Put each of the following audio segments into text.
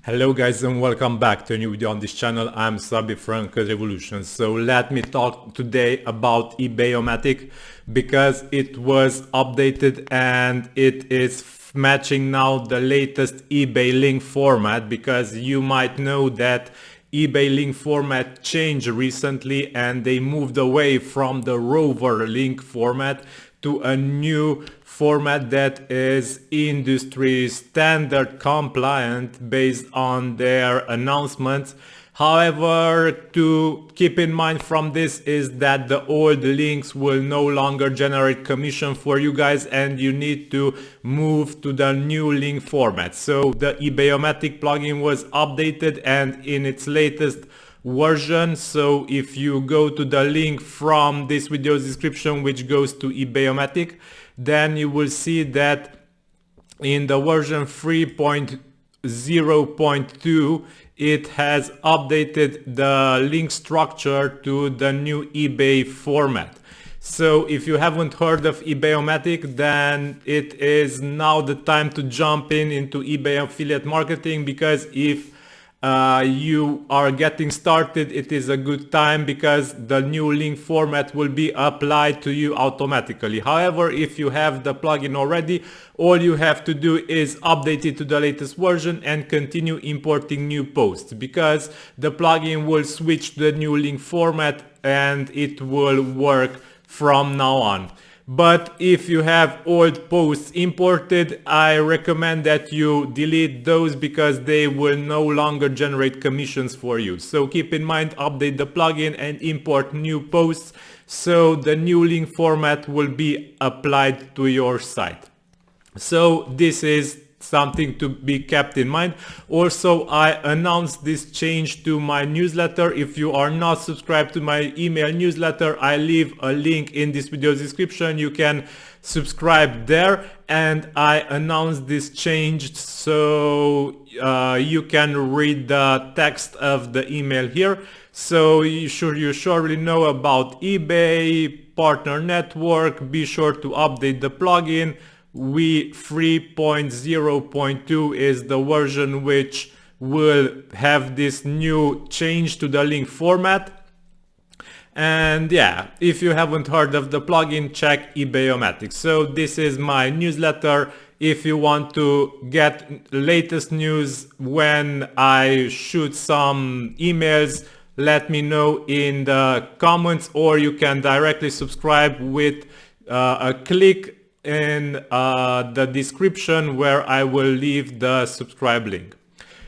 Hello guys and welcome back to a new video on this channel. I'm Szabi from CodeRevolution. So let me talk today about Ebayomatic because it was updated and it is matching now the latest eBay link format, because you might know that eBay link format changed recently and they moved away from the Rover link format to a new format that is industry standard compliant based on their announcements. However, to keep in mind from this is that the old links will no longer generate commission for you guys and you need to move to the new link format. So the Ebayomatic plugin was updated and in its latest version. So if you go to the link from this video's description which goes to Ebayomatic, then you will see that in the version 3.0.2 it has updated the link structure to the new eBay format. So if you haven't heard of Ebayomatic, then it is now the time to jump into eBay affiliate marketing, because if you are getting started, it is a good time because the new link format will be applied to you automatically. However, if you have the plugin already, all you have to do is update it to the latest version and continue importing new posts, because the plugin will switch to the new link format and it will work from now on. But if you have old posts imported, I recommend that you delete those because they will no longer generate commissions for you. So keep in mind, update the plugin and import new posts so the new link format will be applied to your site. So this is something to be kept in mind. Also, I announced this change to my newsletter. If you are not subscribed to my email newsletter, I leave a link in this video's description. You can subscribe there, and I announced this change so you can read the text of the email here. So you surely know about eBay partner network. Be sure to update the plugin. 3.0.2 is the version which will have this new change to the link format. And yeah, if you haven't heard of the plugin, check Ebayomatic. So this is my newsletter. If you want to get latest news when I shoot some emails, let me know in the comments, or you can directly subscribe with a click in the description where I will leave the subscribe link.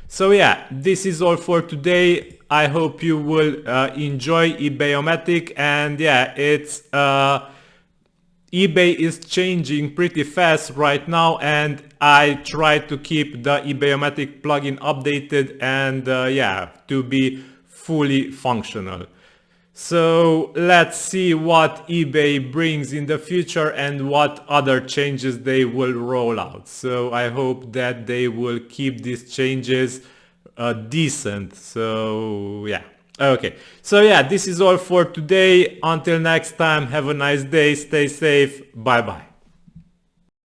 So yeah, this is all for today. I hope you will enjoy Ebayomatic, and yeah, it's eBay is changing pretty fast right now, and I try to keep the Ebayomatic plugin updated and yeah, to be fully functional. So let's see what eBay brings in the future and what other changes they will roll out. So I hope that they will keep these changes decent. So yeah. Okay. So yeah, this is all for today. Until next time, have a nice day. Stay safe. Bye bye.